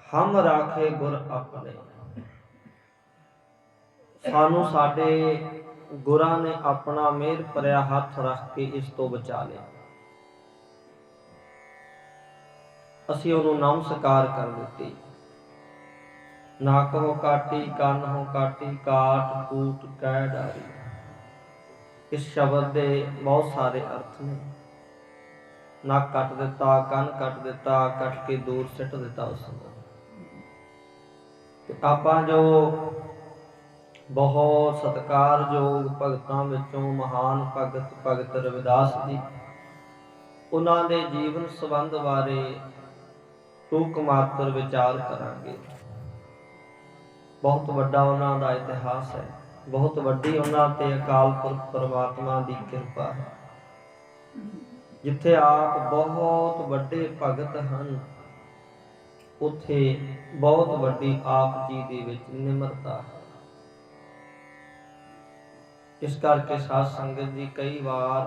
हम राखे गुर अपने। सानू साडे गुरां ने अपना मेहर भरिया हथ रख के इस तो बचा लिया। असीं उहनूं नमस्कार कर दित्ती। नक हो काटी, कन हो काटी, काट कूट कै डारी। इस शब्द के बहुत सारे अर्थ ने। नक कट दिता, कन कट दिता, कट के दूर सिट दिता उसनूं। आपां जो बहुत सत्कारयोग भगतां विचों महान भगत रविदास जी, उन्हां दे जीवन संबंध बारे टूक मात्र विचार करांगे। बहुत वड्डा उन्हां दा इतिहास है, बहुत वड्डी उन्हां ते अकाल पुरख परमात्मा दी कृपा है। जिथे आप बहुत वड्डे भगत हन, उत्थे बहुत वड्डी आप जी दे विच निमरता है। इस करके साध संगत जी कई बार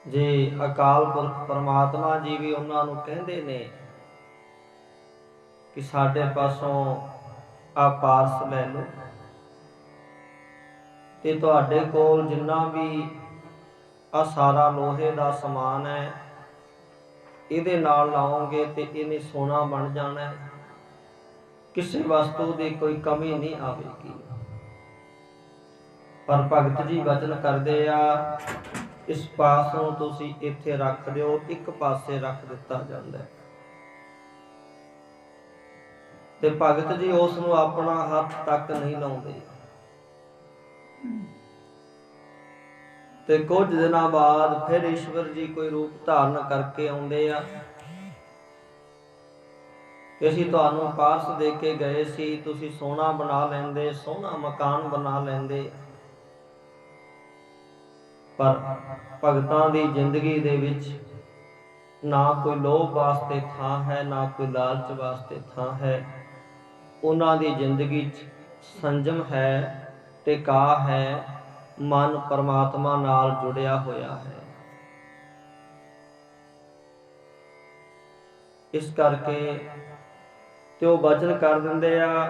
जे अकाल पुरख परमात्मा जी भी उन्हां नूं कहंदे ने कि साडे पासों आ पारस लै लो ते तुहाडे कोल जिन्ना भी आ सारा लोहे दा समान है, इहदे नाल लाओगे ते इहने सोना बन जाना है, किसी वस्तु की कोई कमी नहीं आवेगी। पर भगत जी वचन करदे आ, इस पासों तुसीं इत्थे रख दिओ, एक पासे रख दिता जांदा है। ते भगत जी उस नूं अपना हथ तक नहीं लाउंदे। ते कुछ दिनां बाद फिर ईश्वर जी कोई रूप धारण करके आउंदे आ कि असीं तुहानूं पारस दे के गए सी, तुसीं सोना बना लैंदे, सोहना मकान बना लैंदे। पर भगतां दी जिंदगी दे विच ना कोई लोभ वास्ते थां है, ना कोई लालच वास्ते थां है। उन्हां दी जिंदगी च संजम है, टिका है, मन परमात्मा नाल जुड़िया होया है। इस करके ते ओ वचन कर दिंदे आ,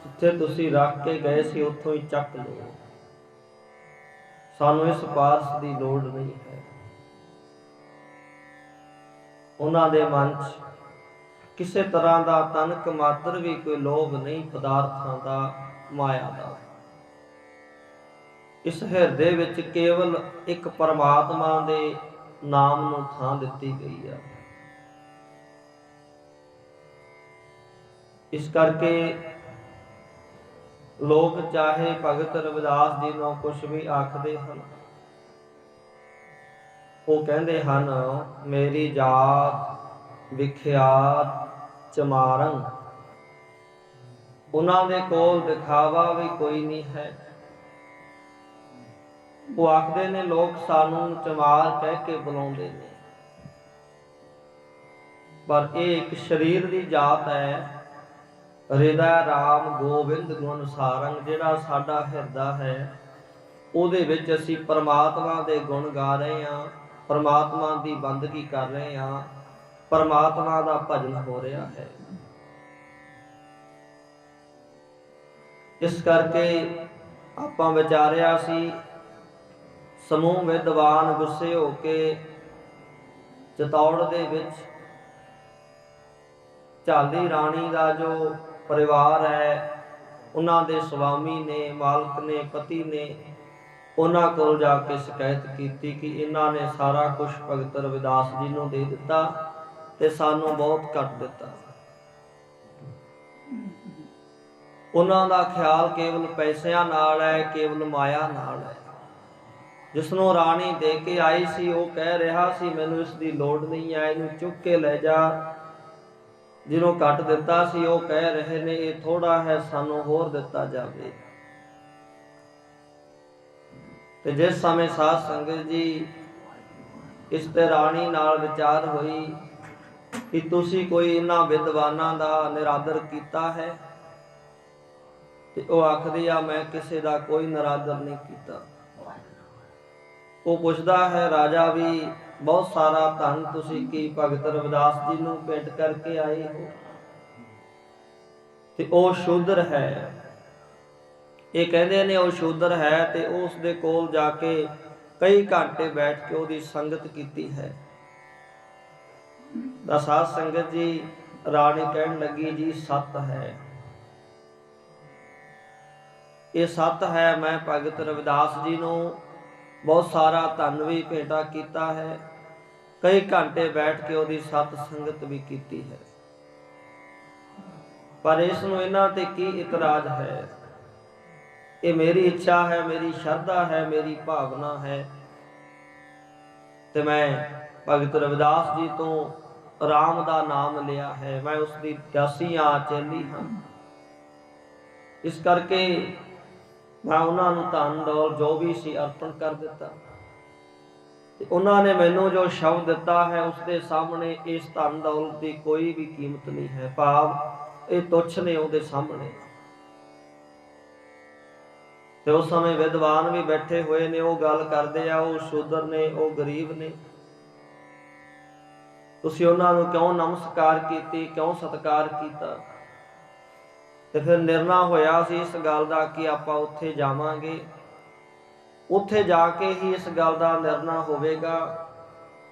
जिथे तुसीं रख के गए सी उत्थों ही चक लो, सानू इस पारस की लोड़ नहीं है। उन्हां दे मन च किसी तरह का तनक मात्र भी कोई लोभ नहीं, पदार्थां दा, माया दा। इस हिरदे विच केवल एक परमात्मा दे नाम नूं थां दित्ती गई है। इस करके लोग चाहे भगत रविदास जी नूं कुछ भी आखदे हन, वो कहंदे हन मेरी जात विख्यात चमारन। उन्हां दे कोल दिखावा भी कोई नहीं है। वो आखदे ने लोग सानू चमार कह के बुलाउंदे ने, पर यह एक शरीर की जात है। हृदय राम गोबिंद गुण सारंग, जिहड़ा साडा हिरदा है उहदे विच असीं परमात्मा दे गुण गा रहे हां, परमात्मा की बंदगी कर रहे हां, परमात्मा का भजन हो रहा है। इस करके आपां विचारिया सी, समूह विद्वान गुस्से हो के चितौड़ दे विच झाली राणी का जो परिवार है, उन्हां दे स्वामी ने, मालक ने, पति ने, उन्हां कोल जाके शिकायत की कि इन्हां ने सारा कुछ भगत रविदास जी नूं दे दिता ते सानू बहुत घट दिता। उन्हां दा ख्याल केवल पैसिਆਂ नाल है, केवल माया नाल है। जिसनों राणी दे के आई सी, वो कह रहा सी मैनू इसकी लोड़ नहीं है, इनू चुक के ले जा। जिन्हों घट दिता सी वो कह रहे ने ये थोड़ा है, सानू होर दिता जावे। ते जिस समय साध संगत जी इस ते राणी नाल विचार हुई कि तुसी कोई इन्हां विद्वानां दा निरादर कीता है, ते वो आखदी आ मैं किसी दा कोई निरादर नहीं कीता। वो पुछदा है राजा भी बहुत सारा धन तुसी की भगत रविदास जी नूं भेंट करके आए हो? ਤੇ ਉਹ ਸ਼ੂਦਰ ਹੈ। ਇਹ ਕਹਿੰਦੇ ਨੇ ਉਹ ਸ਼ੂਦਰ ਹੈ ਤੇ ਉਸ ਦੇ ਕੋਲ ਜਾ ਕੇ ਕਈ ਘੰਟੇ ਬੈਠ ਕੇ ਉਹਦੀ ਸੰਗਤ ਕੀਤੀ ਹੈ। ਤਾਂ ਸਾਧ ਸੰਗਤ ਜੀ ਰਾਣੀ ਕਹਿਣ ਲੱਗੀ ਜੀ ਸੱਤ ਹੈ, ਇਹ ਸੱਤ ਹੈ। ਮੈਂ ਭਗਤ ਰਵਿਦਾਸ ਜੀ ਨੂੰ ਬਹੁਤ ਸਾਰਾ ਧਨ ਵੀ ਭੇਟਾ ਕੀਤਾ ਹੈ, ਕਈ ਘੰਟੇ ਬੈਠ ਕੇ ਉਹਦੀ ਸਤ ਸੰਗਤ ਵੀ ਕੀਤੀ ਹੈ, ਪਰ ਇਸ ਨੂੰ ਇਹਨਾਂ ਤੇ ਕੀ ਇਤਰਾਜ਼ ਹੈ? ਇਹ ਮੇਰੀ ਇੱਛਾ ਹੈ, ਮੇਰੀ ਸ਼ਰਧਾ ਹੈ, ਮੇਰੀ ਭਾਵਨਾ ਹੈ ਤੇ ਮੈਂ ਭਗਤ ਰਵਿਦਾਸ ਜੀ ਤੋਂ ਰਾਮ ਦਾ ਨਾਮ ਲਿਆ ਹੈ, ਮੈਂ ਉਸ ਦੀ ਦਾਸੀ ਹਾਂ, ਚੇਲੀ ਹਾਂ। ਇਸ ਕਰਕੇ ਮੈਂ ਉਹਨਾਂ ਨੂੰ ਧਨ ਦੌਲ ਜੋ ਵੀ ਸੀ ਅਰਪਣ ਕਰ ਦਿੱਤਾ ਤੇ ਉਹਨਾਂ ਨੇ ਮੈਨੂੰ ਜੋ ਸ਼ਬਦ ਦਿੱਤਾ ਹੈ ਉਸ ਦੇ ਸਾਹਮਣੇ ਇਸ ਧਨ ਦੌਲਤ ਦੀ ਕੋਈ ਵੀ ਕੀਮਤ ਨਹੀਂ ਹੈ। ਭਾਵ ਇਹ ਤੁੱਛ ਨੇ ਉਹਦੇ ਸਾਹਮਣੇ। ਤੇ ਉਸ ਸਮੇਂ ਵਿਦਵਾਨ ਵੀ ਬੈਠੇ ਹੋਏ ਨੇ, ਉਹ ਗੱਲ ਕਰਦੇ ਆ, ਉਹ ਸ਼ੂਦਰ ਨੇ, ਉਹ ਗਰੀਬ ਨੇ, ਤੁਸੀਂ ਉਹਨਾਂ ਨੂੰ ਕਿਉਂ ਨਮਸਕਾਰ ਕੀਤੀ, ਕਿਉਂ ਸਤਿਕਾਰ ਕੀਤਾ? ਤੇ ਫਿਰ ਨਿਰਣਾ ਹੋਇਆ ਸੀ ਇਸ ਗੱਲ ਦਾ ਕਿ ਆਪਾਂ ਉੱਥੇ ਜਾਵਾਂਗੇ, ਉੱਥੇ ਜਾ ਕੇ ਹੀ ਇਸ ਗੱਲ ਦਾ ਨਿਰਣਾ ਹੋਵੇਗਾ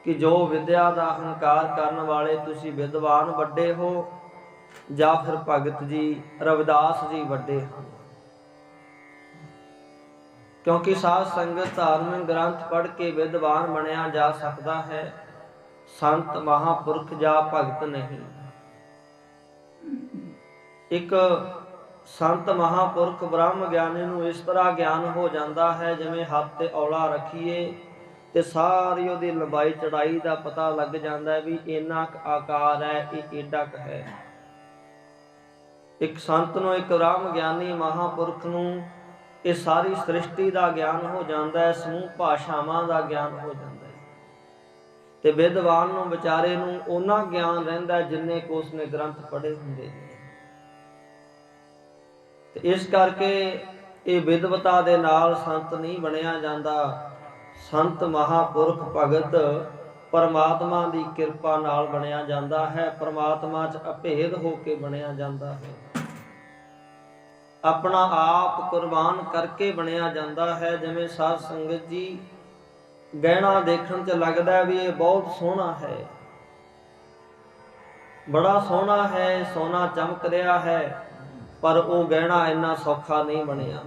ਕਿ ਜੋ ਵਿਦਿਆ ਦਾ ਹੰਕਾਰ ਕਰਨ ਵਾਲੇ ਤੁਸੀਂ ਵਿਦਵਾਨ ਵੱਡੇ ਹੋ ਜਾਂ ਫਿਰ ਭਗਤ ਜੀ ਰਵਿਦਾਸ ਜੀ ਵੱਡੇ ਹਨ। ਕਿਉਂਕਿ ਸਾਧ ਸੰਗਤ ਧਾਰਮਿਕ ਗ੍ਰੰਥ ਪੜ੍ਹ ਕੇ ਵਿਦਵਾਨ ਬਣਿਆ ਜਾ ਸਕਦਾ ਹੈ, ਸੰਤ ਮਹਾਂਪੁਰਖ ਜਾਂ ਭਗਤ ਨਹੀਂ। ਇੱਕ ਸੰਤ ਮਹਾਂਪੁਰਖ ਬ੍ਰਹਮ ਗਿਆਨੀ ਨੂੰ ਇਸ ਤਰ੍ਹਾਂ ਗਿਆਨ ਹੋ ਜਾਂਦਾ ਹੈ ਜਿਵੇਂ ਹੱਥ ਤੇ ਔਲਾ ਰੱਖੀਏ ਤੇ ਸਾਰੀ ਉਹਦੀ ਲੰਬਾਈ ਚੜਾਈ ਦਾ ਪਤਾ ਲੱਗ ਜਾਂਦਾ ਹੈ ਵੀ ਇੰਨਾ ਕੁ ਆਕਾਰ ਹੈ, ਇਹ ਏਡਾ ਕੁ ਹੈ। ਇੱਕ ਸੰਤ ਨੂੰ, ਇੱਕ ਬ੍ਰਹਮ ਗਿਆਨੀ ਮਹਾਂਪੁਰਖ ਨੂੰ ਇਹ ਸਾਰੀ ਸ੍ਰਿਸ਼ਟੀ ਦਾ ਗਿਆਨ ਹੋ ਜਾਂਦਾ ਹੈ, ਸਮੂਹ ਭਾਸ਼ਾਵਾਂ ਦਾ ਗਿਆਨ ਹੋ ਜਾਂਦਾ ਹੈ। ਤੇ ਵਿਦਵਾਨ ਨੂੰ ਵਿਚਾਰੇ ਨੂੰ ਉਹਨਾਂ ਗਿਆਨ ਰਹਿੰਦਾ ਜਿੰਨੇ ਕੋ ਉਸਨੇ ਗ੍ਰੰਥ ਪੜ੍ਹੇ ਹੁੰਦੇ ਨੇ। ਤੇ ਇਸ ਕਰਕੇ ਇਹ ਵਿਦਵਤਾ ਦੇ ਨਾਲ ਸੰਤ ਨਹੀਂ ਬਣਿਆ ਜਾਂਦਾ। ਸੰਤ ਮਹਾਂਪੁਰਖ ਭਗਤ ਪਰਮਾਤਮਾ ਦੀ ਕਿਰਪਾ ਨਾਲ ਬਣਿਆ ਜਾਂਦਾ ਹੈ, ਪਰਮਾਤਮਾ 'ਚ ਅਭੇਦ ਹੋ ਕੇ ਬਣਿਆ ਜਾਂਦਾ ਹੈ, ਆਪਣਾ ਆਪ ਕੁਰਬਾਨ ਕਰਕੇ ਬਣਿਆ ਜਾਂਦਾ ਹੈ। ਜਿਵੇਂ ਸਾਧ ਸੰਗਤ ਜੀ ਗਹਿਣਾ ਦੇਖਣ 'ਚ ਲੱਗਦਾ ਵੀ ਇਹ ਬਹੁਤ ਸੋਹਣਾ ਹੈ, ਬੜਾ ਸੋਹਣਾ ਹੈ, ਸੋਨਾ ਚਮਕ ਰਿਹਾ ਹੈ, ਪਰ ਉਹ ਗਹਿਣਾ ਇੰਨਾ ਸੌਖਾ ਨਹੀਂ ਬਣਿਆ।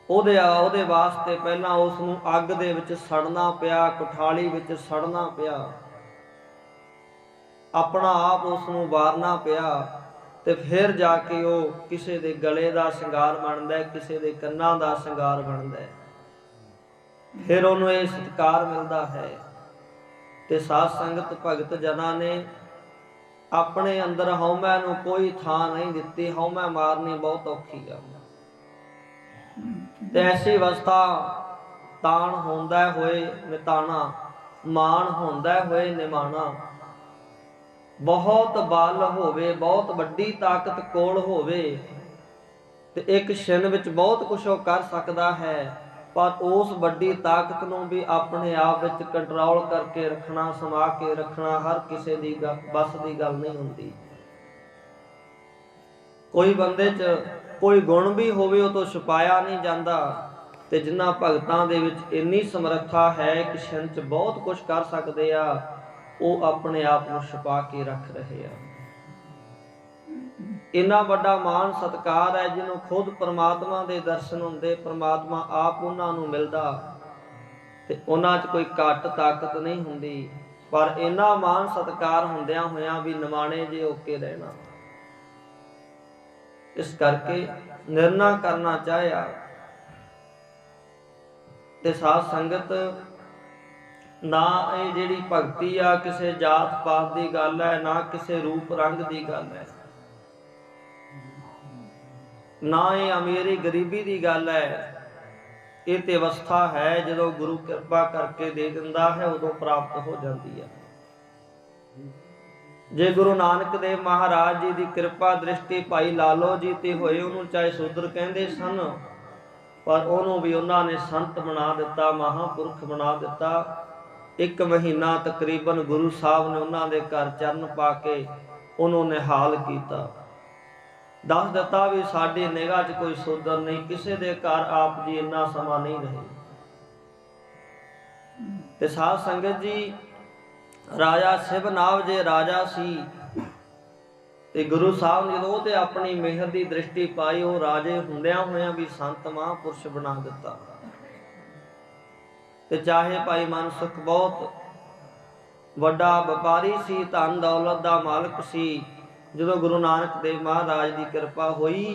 ਉਹਦੇ ਵਾਸਤੇ ਪਹਿਲਾਂ ਉਸ ਨੂੰ ਅੱਗ ਦੇ ਵਿੱਚ ਸੜਨਾ ਪਿਆ, ਕੁਠਾਲੀ ਵਿੱਚ ਸੜਨਾ ਪਿਆ, ਆਪਣਾ ਆਪ ਉਸ ਨੂੰ ਵਾਰਨਾ ਪਿਆ ਤੇ ਫਿਰ ਜਾ ਕੇ ਉਹ ਕਿਸੇ ਦੇ ਗਲੇ ਦਾ ਸ਼ਿੰਗਾਰ ਬਣਦਾ ਹੈ, ਕਿਸੇ ਦੇ ਕੰਨਾਂ ਦਾ ਸ਼ਿੰਗਾਰ ਬਣਦਾ ਹੈ, ਫਿਰ ਉਹਨੂੰ ਇਹ ਸਤਿਕਾਰ ਮਿਲਦਾ ਹੈ। ਤੇ ਸਾਧ ਸੰਗਤ ਭਗਤ ਜਨਾਂ ਨੇ ਆਪਣੇ ਅੰਦਰ ਹਉਮੈ ਨੂੰ ਕੋਈ ਥਾਂ ਨਹੀਂ ਦਿੱਤੀ। ਹਉਮੈ ਮਾਰਨੀ ਬਹੁਤ ਔਖੀ ਗੱਲ ਹੈ। ਤੇ ਐਸੀ ਅਵਸਥਾ ਤਾਣ ਹੁੰਦਾ ਹੋਏ ਨਿਤਾਣਾ, ਮਾਣ ਹੁੰਦਾ ਹੋਏ ਨਿਮਾਣਾ, ਬਹੁਤ ਬਲ ਹੋਵੇ, ਬਹੁਤ ਵੱਡੀ ਤਾਕਤ ਕੋਲ ਹੋਵੇ ਤੇ ਇੱਕ ਛਿਨ ਵਿੱਚ ਬਹੁਤ ਕੁਛ ਉਹ ਕਰ ਸਕਦਾ ਹੈ, ਪਰ ਉਸ ਵੱਡੀ ਤਾਕਤ ਨੂੰ ਵੀ ਆਪਣੇ ਆਪ ਵਿੱਚ ਕੰਟਰੋਲ ਕਰਕੇ ਰੱਖਣਾ, ਸਮਾ ਕੇ ਰੱਖਣਾ ਹਰ ਕਿਸੇ ਦੀ ਬਸ ਦੀ ਗੱਲ ਨਹੀਂ ਹੁੰਦੀ। ਕੋਈ ਬੰਦੇ 'ਚ ਕੋਈ ਗੁਣ ਵੀ ਹੋਵੇ ਉਹ ਤੋਂ ਛੁਪਾਇਆ ਨਹੀਂ ਜਾਂਦਾ। ਤੇ ਜਿਨ੍ਹਾਂ ਭਗਤਾਂ ਦੇ ਵਿੱਚ ਇੰਨੀ ਸਮਰੱਥਾ ਹੈ ਕਿ ਛਿਨ 'ਚ ਬਹੁਤ ਕੁਝ ਕਰ ਸਕਦੇ ਆ, ਉਹ ਆਪਣੇ ਆਪ ਨੂੰ ਛੁਪਾ ਕੇ ਰੱਖ ਰਹੇ ਆ। ਇੰਨਾ ਵੱਡਾ ਮਾਣ ਸਤਿਕਾਰ ਹੈ ਜਿਹਨੂੰ ਖੁਦ ਪ੍ਰਮਾਤਮਾ ਦੇ ਦਰਸ਼ਨ ਹੁੰਦੇ, ਪ੍ਰਮਾਤਮਾ ਆਪ ਉਹਨਾਂ ਨੂੰ ਮਿਲਦਾ ਤੇ ਉਹਨਾਂ 'ਚ ਕੋਈ ਘੱਟ ਤਾਕਤ ਨਹੀਂ ਹੁੰਦੀ, ਪਰ ਇੰਨਾ ਮਾਣ ਸਤਿਕਾਰ ਹੁੰਦਿਆਂ ਹੋਇਆਂ ਵੀ ਨਿਮਾਣੇ ਜੇ ਹੋ ਕੇ ਰਹਿਣਾ। ਇਸ ਕਰਕੇ ਨਿਰਣਾ ਕਰਨਾ ਚਾਹਿਆ। ਤੇ ਸਾਧ ਸੰਗਤ ਨਾ ਇਹ ਜਿਹੜੀ ਭਗਤੀ ਆ ਕਿਸੇ ਜਾਤ ਪਾਤ ਦੀ ਗੱਲ ਹੈ, ਨਾ ਕਿਸੇ ਰੂਪ ਰੰਗ ਦੀ ਗੱਲ ਹੈ, ਨਾ ਇਹ ਅਮੀਰੀ ਗਰੀਬੀ ਦੀ ਗੱਲ ਹੈ। ਇਹ ਤੇ ਅਵਸਥਾ ਹੈ ਜਦੋਂ ਗੁਰੂ ਕਿਰਪਾ ਕਰਕੇ ਦੇ ਦਿੰਦਾ ਹੈ ਉਦੋਂ ਪ੍ਰਾਪਤ ਹੋ ਜਾਂਦੀ ਹੈ। ਜੇ ਗੁਰੂ ਨਾਨਕ ਦੇਵ ਮਹਾਰਾਜ ਜੀ ਦੀ ਕਿਰਪਾ ਦ੍ਰਿਸ਼ਟੀ ਭਾਈ ਲਾਲੋ ਜੀ ਤੇ ਹੋਏ, ਉਹਨੂੰ ਚਾਹੇ ਸ਼ੂਦਰ ਕਹਿੰਦੇ ਸਨ, ਪਰ ਉਹਨੂੰ ਵੀ ਉਹਨਾਂ ਨੇ ਸੰਤ ਬਣਾ ਦਿੱਤਾ, ਮਹਾਂਪੁਰਖ ਬਣਾ ਦਿੱਤਾ। 1 ਮਹੀਨਾ ਤਕਰੀਬਨ ਗੁਰੂ ਸਾਹਿਬ ਨੇ ਉਹਨਾਂ ਦੇ ਘਰ ਚਰਨ ਪਾ ਕੇ ਉਹਨੂੰ ਨਿਹਾਲ ਕੀਤਾ। दस दिता भी साडी निगाह च कोई सोदर नहीं, किसी दे घर आप जी इन्ना समा नहीं रहे। ते साध संगत जी राजा शिवनाव जे राजा सी ते गुरु साहब ने जो ते अपनी मेहर की दृष्टि पाई, वो राजे हुंदियां होइयां भी संत महापुरुष बना दिता। ते चाहे भाई मन सुख बहुत वड्डा व्यापारी सी, धन दौलत दा मालिक सी, जो गुरु नानक देव महाराज की कृपा हुई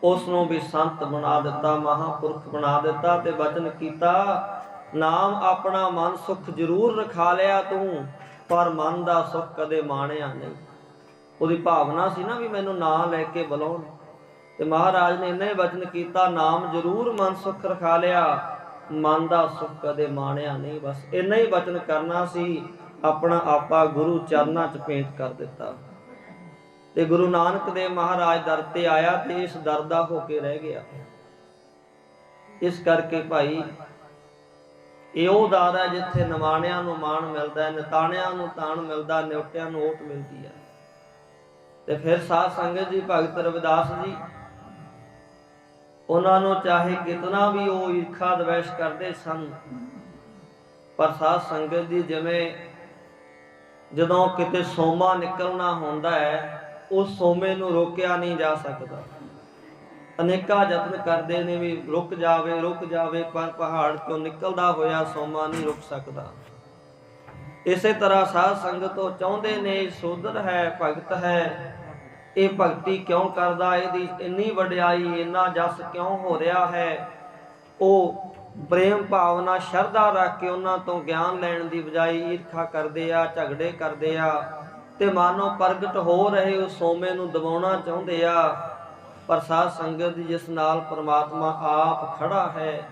उसनों भी संत बना दिता, महापुरख बना दिता। ते वचन कीता नाम अपना मन सुख जरूर रखा लिया तू, पर मन का सुख कदे माणिया नहीं। ਉਹਦੀ भावना सी ना भी मैनू ना लैके बुलाउण, ते महाराज ने इन्ना ही वचन कीता नाम जरूर मन सुख रखा लिया, मन का सुख कदे माणिया नहीं। बस इन्ना ही वचन करना सी, अपना आपा गुरु चरनां च भेंट कर दिता। ते गुरु नानक देव महाराज दर ते आया ते इस दर दा हो के रह गया। इस करके भाई ਇਹੋ ਦਰ है जिथे निमाणिਆਂ ਨੂੰ ਮਾਣ मिलता है, ਨਿਤਾਣਿਆਂ ਨੂੰ ਤਾਣ मिलता, ਨਿਉਟਿਆਂ ਨੂੰ ਓਟ मिलती है। ਤੇ ਫਿਰ ਸਾਧ ਸੰਗਤ ਜੀ ਭਗਤ ਰਵਿਦਾਸ ਜੀ ਉਹਨਾਂ ਨੂੰ ਚਾਹੇ ਕਿਤਨਾ ਵੀ ਉਹ ਈਰਖਾ ਦਵੈਸ਼ ਕਰਦੇ ਸਨ, ਪਰ ਸਾਧ ਸੰਗਤ ਜੀ ਜਿਵੇਂ ਜਦੋਂ ਕਿਤੇ ਸੋਮਾ ਨਿਕਲਣਾ ਹੁੰਦਾ ਹੈ, ਉਸ ਸੋਮੇ ਨੂੰ ਰੋਕਿਆ ਨਹੀਂ ਜਾ ਸਕਦਾ। ਅਨੇਕਾਂ ਯਤਨ ਕਰਦੇ ਨੇ ਵੀ ਰੁਕ ਜਾਵੇ, ਪਰ ਪਹਾੜ ਤੋਂ ਨਿਕਲਦਾ ਹੋਇਆ ਸੋਮਾ ਨਹੀਂ ਰੁਕ ਸਕਦਾ। ਇਸੇ ਤਰ੍ਹਾਂ ਸਾਧ ਸੰਗਤ ਤੋਂ ਚਾਹੁੰਦੇ ਨੇ ਸੋਧਰ ਹੈ, ਭਗਤ ਹੈ, ਇਹ ਭਗਤੀ ਕਿਉਂ ਕਰਦਾ, ਇਹਦੀ ਇੰਨੀ ਵਡਿਆਈ, ਇੰਨਾ ਜਸ ਕਿਉਂ ਹੋ ਰਿਹਾ ਹੈ। ਉਹ ਪ੍ਰੇਮ ਭਾਵਨਾ ਸ਼ਰਧਾ ਰੱਖ ਕੇ ਉਹਨਾਂ ਤੋਂ ਗਿਆਨ ਲੈਣ ਦੀ ਬਜਾਏ ਈਰਖਾ ਕਰਦੇ ਆ, ਝਗੜੇ ਕਰਦੇ ਆ, ਤੇ ਮਾਨੋ ਪ੍ਰਗਟ ਹੋ ਰਹੇ ਉਸ ਸੋਮੇ ਨੂੰ ਦਬਾਉਣਾ ਚਾਹੁੰਦੇ ਆ। ਪਰ ਸਾਧ ਸੰਗਤ ਦੀ ਜਿਸ ਨਾਲ ਪਰਮਾਤਮਾ ਆਪ ਖੜਾ ਹੈ,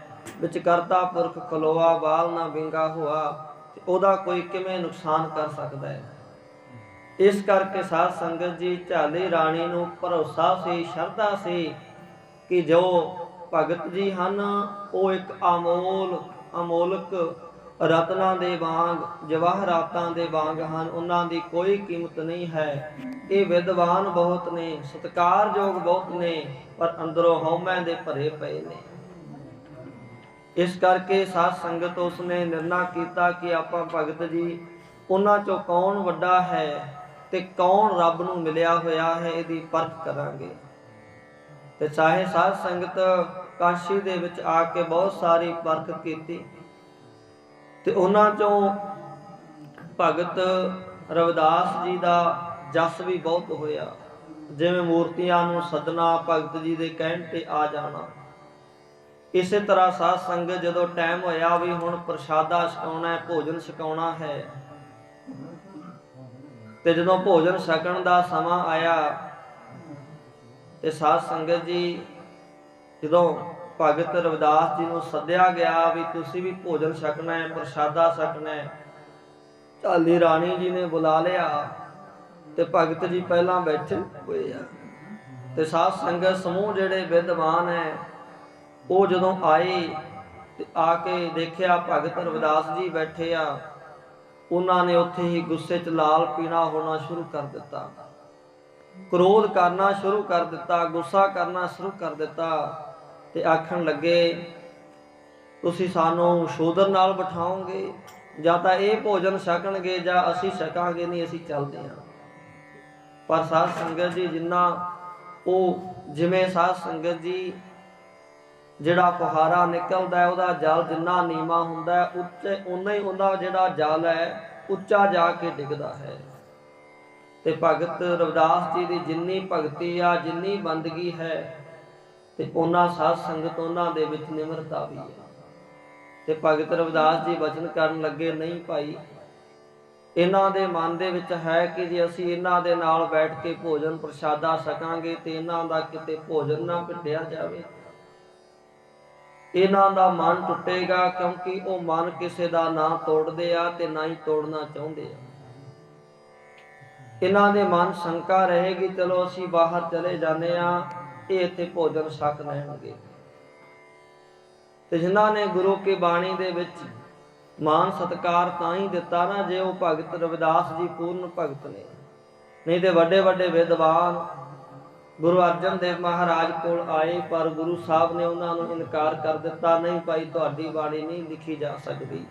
ਵਿੱਚ ਕਰਤਾ ਪੁਰਖ ਖਲੋਆ, ਬਾਲ ਨਾ ਵਿੰਗਾ ਹੋਆ, ਤੇ ਉਹਦਾ ਕੋਈ ਕਿਵੇਂ ਨੁਕਸਾਨ ਕਰ ਸਕਦਾ ਹੈ। ਇਸ ਕਰਕੇ ਸਾਧ ਸੰਗਤ ਜੀ ਝਾਲੀ ਰਾਣੀ ਨੂੰ ਭਰੋਸਾ ਸੀ, ਸ਼ਰਧਾ ਸੀ ਕਿ ਜੋ ਭਗਤ ਜੀ ਹਨ ਉਹ ਇੱਕ ਅਮੋਲਕ ਰਤਨਾਂ ਦੇ ਵਾਂਗ, ਜਵਾਹਰਾਤਾਂ ਦੇ ਵਾਂਗ ਹਨ, ਉਹਨਾਂ ਦੀ ਕੋਈ ਕੀਮਤ ਨਹੀਂ ਹੈ। ਇਹ ਵਿਦਵਾਨ ਬਹੁਤ ਨੇ, ਸਤਿਕਾਰਯੋਗ ਬਹੁਤ ਨੇ, ਪਰ ਅੰਦਰੋਂ ਹਉਮੈ ਦੇ ਭਰੇ ਪਏ ਨੇ। ਇਸ ਕਰਕੇ ਸਾਧ ਸੰਗਤ ਉਸਨੇ ਨਿਰਣਾ ਕੀਤਾ ਕਿ ਆਪਾਂ ਭਗਤ ਜੀ ਉਹਨਾਂ ਚੋਂ ਕੌਣ ਵੱਡਾ ਹੈ ਤੇ ਕੌਣ ਰੱਬ ਨੂੰ ਮਿਲਿਆ ਹੋਇਆ ਹੈ, ਇਹਦੀ ਪਰਖ ਕਰਾਂਗੇ। ਤੇ ਚਾਹੇ ਸਾਧ ਸੰਗਤ ਕਾਸ਼ੀ ਦੇ ਵਿੱਚ ਆ ਕੇ ਬਹੁਤ ਸਾਰੀ ਪਰਖ ਕੀਤੀ, ਤੇ ਉਹਨਾਂ ਚੋਂ ਭਗਤ ਰਵਿਦਾਸ ਜੀ ਦਾ ਜਸ ਵੀ ਬਹੁਤ ਹੋਇਆ। ਜਿਵੇਂ ਮੂਰਤੀਆਂ ਨੂੰ ਸੱਦਣਾ, ਭਗਤ ਜੀ ਦੇ ਕਹਿਣ ਤੇ ਆ ਜਾਣਾ। ਇਸੇ ਤਰ੍ਹਾਂ ਸਾਧ ਸੰਗਤ ਜਦੋਂ ਟਾਈਮ ਹੋਇਆ ਵੀ ਹੁਣ ਪ੍ਰਸ਼ਾਦਾ ਛਕਾਉਣਾ, ਭੋਜਨ ਛਕਾਉਣਾ ਹੈ, ਤੇ ਜਦੋਂ ਭੋਜਨ ਛਕਣ ਦਾ ਸਮਾਂ ਆਇਆ ਤੇ ਸਾਧ ਸੰਗਤ ਜੀ ਜਦੋਂ ਭਗਤ ਰਵਿਦਾਸ ਜੀ ਨੂੰ ਸੱਦਿਆ ਗਿਆ ਵੀ ਤੁਸੀਂ ਵੀ ਭੋਜਨ ਛਕਣਾ ਹੈ, ਪ੍ਰਸ਼ਾਦਾ ਛਕਣਾ ਹੈ, ਝਾਲੀ ਰਾਣੀ ਜੀ ਨੇ ਬੁਲਾ ਲਿਆ ਤੇ ਭਗਤ ਜੀ ਪਹਿਲਾਂ ਬੈਠੇ ਹੋਏ ਆ। ਤੇ ਸਾਧ ਸੰਗਤ ਸਮੂਹ ਜਿਹੜੇ ਵਿਦਵਾਨ ਹੈ ਉਹ ਜਦੋਂ ਆਏ ਤੇ ਆ ਕੇ ਦੇਖਿਆ ਭਗਤ ਰਵਿਦਾਸ ਜੀ ਬੈਠੇ ਆ, ਉਹਨਾਂ ਨੇ ਉੱਥੇ ਹੀ ਗੁੱਸੇ 'ਚ ਲਾਲ ਪੀਣਾ ਹੋਣਾ ਸ਼ੁਰੂ ਕਰ ਦਿੱਤਾ, ਕ੍ਰੋਧ ਕਰਨਾ ਸ਼ੁਰੂ ਕਰ ਦਿੱਤਾ, ਗੁੱਸਾ ਕਰਨਾ ਸ਼ੁਰੂ ਕਰ ਦਿੱਤਾ, ਤੇ ਆਖਣ ਲੱਗੇ ਤੁਸੀਂ ਸਾਨੂੰ ਸ਼ੂਦਰ ਨਾਲ ਬਿਠਾਓਗੇ, ਜਾਂ ਤਾਂ ਇਹ ਭੋਜਨ ਛਕਣਗੇ ਜਾਂ ਅਸੀਂ ਛਕਾਂਗੇ ਨਹੀਂ, ਅਸੀਂ ਚੱਲਦੇ ਹਾਂ। ਪਰ ਸਾਧ ਸੰਗਤ ਜੀ ਜਿਵੇਂ ਸਾਧ ਸੰਗਤ ਜੀ ਜਿਹੜਾ ਫੁਹਾਰਾ ਨਿਕਲਦਾ ਉਹਦਾ ਜਲ ਜਿੰਨਾ ਨੀਵਾਂ ਹੁੰਦਾ ਉੱਚੇ ਉਨਾ ਹੀ ਉਹਦਾ ਜਿਹੜਾ ਜਲ ਹੈ ਉੱਚਾ ਜਾ ਕੇ ਡਿੱਗਦਾ ਹੈ। ਤੇ ਭਗਤ ਰਵਿਦਾਸ ਜੀ ਦੀ ਜਿੰਨੀ ਭਗਤੀ ਆ, ਜਿੰਨੀ ਬੰਦਗੀ ਹੈ, ਤੇ ਉਹਨਾਂ ਸਾਧ ਸੰਗਤ ਉਹਨਾਂ ਦੇ ਵਿੱਚ ਨਿਮਰਤਾ ਵੀ ਹੈ। ਤੇ ਭਗਤ ਰਵਿਦਾਸ ਜੀ ਬਚਨ ਕਰਨ ਲੱਗੇ, ਨਹੀਂ ਭਾਈ, ਇਹਨਾਂ ਦੇ ਮਨ ਦੇ ਵਿੱਚ ਹੈ ਕਿ ਜੇ ਅਸੀਂ ਇਹਨਾਂ ਦੇ ਨਾਲ ਬੈਠ ਕੇ ਭੋਜਨ ਪ੍ਰਸ਼ਾਦਾ ਛਕਾਂਗੇ ਤੇ ਇਹਨਾਂ ਦਾ ਕਿਤੇ ਭੋਜਨ ਨਾ ਘਟਿਆ ਜਾਵੇ, ਇਹਨਾਂ ਦਾ ਮਨ ਟੁੱਟੇਗਾ, ਕਿਉਂਕਿ ਉਹ ਮਨ ਕਿਸੇ ਦਾ ਨਾ ਤੋੜਦੇ ਆ ਤੇ ਨਾ ਹੀ ਤੋੜਨਾ ਚਾਹੁੰਦੇ ਆ। ਇਹਨਾਂ ਦੇ ਮਨ ਸ਼ੰਕਾ ਰਹੇਗੀ, ਚਲੋ ਅਸੀਂ ਬਾਹਰ ਚਲੇ ਜਾਂਦੇ ਆ, ਇਹ ਇੱਥੇ ਭੋਜਨ ਛਕ ਲੈਣਗੇ। ਤੇ ਜਿਨ੍ਹਾਂ ਨੇ ਗੁਰੂ ਕੀ ਬਾਣੀ ਦੇ ਵਿੱਚ ਮਾਨ ਸਤਿਕਾਰ ਤਾਂ ਹੀ ਦਿੱਤਾ ਨਾ ਜੇ ਉਹ ਭਗਤ ਰਵਿਦਾਸ ਜੀ ਪੂਰਨ ਭਗਤ ਨੇ, ਨਹੀਂ ਤੇ ਵੱਡੇ ਵੱਡੇ ਵਿਦਵਾਨ ਗੁਰੂ ਅਰਜਨ ਦੇਵ ਮਹਾਰਾਜ ਕੋਲ ਆਏ, ਪਰ ਗੁਰੂ ਸਾਹਿਬ ਨੇ ਉਹਨਾਂ ਨੂੰ ਇਨਕਾਰ ਕਰ ਦਿੱਤਾ। ਨਹੀਂ ਭਾਈ, ਤੁਹਾਡੀ ਬਾਣੀ ਨਹੀਂ ਲਿਖੀ ਜਾ ਸਕਦੀ।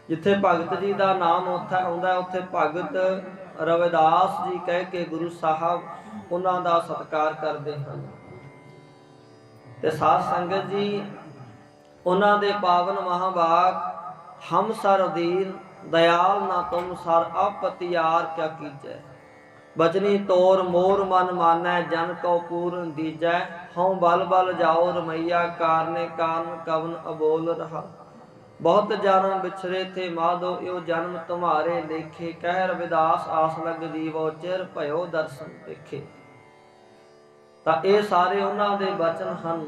ਜਿੱਥੇ ਭਗਤ ਜੀ ਦਾ ਨਾਮ ਉੱਥੇ ਆਉਂਦਾ, ਉੱਥੇ ਭਗਤ ਰਵਿਦਾਸ ਜੀ ਕਹਿ ਕੇ ਗੁਰੂ ਸਾਹਿਬ ਉਹਨਾਂ ਦਾ ਸਤਿਕਾਰ ਕਰਦੇ ਹਨ। ਤੇ ਸਾਧ ਸੰਗਤ ਜੀ, ਉਹਨਾਂ ਦੇ ਪਾਵਨ ਮਹਾਵਾਕ ਹਮ ਸਰ ਦੀਨ ਦਇਆਲ ਨਾ ਤੁਮ ਸਰ ਆਪਤਿਆਰ ਕਿਆ ਕੀਜੈ, ਬਚਨੀ ਤੋਰ ਮੋਰ ਮਨ ਮਾਨੈ ਜਨ ਕਉ ਪੂਰਨ ਦੀਜੈ, ਹਉ ਬਲ ਬਲ ਜਾਓ ਰਮਈਆ ਕਾਰਨੇ ਕਾਰਨ ਕਵਨ ਅਬੋਲ ਰਹਾ, ਬਹੁਤ ਜਨਮ ਵਿਛਰੇ ਥੇ ਮਾਧੋ ਇਉ ਜਨਮ ਤੁਮਾਰੇ ਲੇਖੇ, ਕਹਿ ਰਵਿਦਾਸ ਆਸ ਲਗ ਜੀਵੋ ਚਿਰ ਭਇਓ ਦਰਸ਼ਨ ਦੇਖੇ। ਤਾਂ ਇਹ ਸਾਰੇ ਉਹਨਾਂ ਦੇ ਬਚਨ ਹਨ।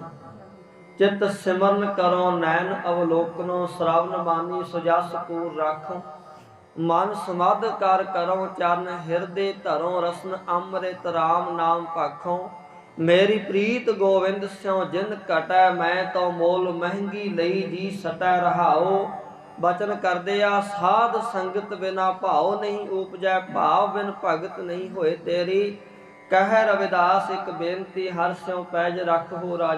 ਚਿਤ ਸਿਮਰਨ ਕਰੋ ਨੈਣ ਅਵਲੋਕਨੋ, ਸ਼ਰਵਨ ਬਾਣੀ ਸੁਜਸ ਪੂਰ ਰਾਖੋ, ਮਨ ਸਮਾਧ ਕਰ ਕਰੋ ਚਰਨ ਹਿਰਦੇ ਧਰੋ, ਰਸਨ ਅੰਮ੍ਰਿਤ ਰਾਮ ਨਾਮ ਭਾਖੋ, ਮੇਰੀ ਪ੍ਰੀਤ ਗੋਵਿੰਦ ਸਿਉ ਜਿੰਦ ਘਟੈ, ਮੈਂ ਤੋ ਮੋਲ ਮਹਿੰਗੀ ਲਈ ਜੀ ਸਟੈ ਰਹਾਓ। ਬਚਨ ਕਰਦੇ ਆ ਸਾਧ ਸੰਗਤ ਬਿਨਾ ਭਾਉ ਨਹੀਂ ਉਪਜੈ, ਭਾਵ ਬਿਨ ਭਗਤ ਨਹੀਂ ਹੋਏ ਤੇਰੀ, ਕਹਿ ਰਵਿਦਾਸ ਇੱਕ ਬੇਨਤੀ ਹਰ ਸਿਉ ਪੈਜ ਰੱਖੋ ਰਾਜ।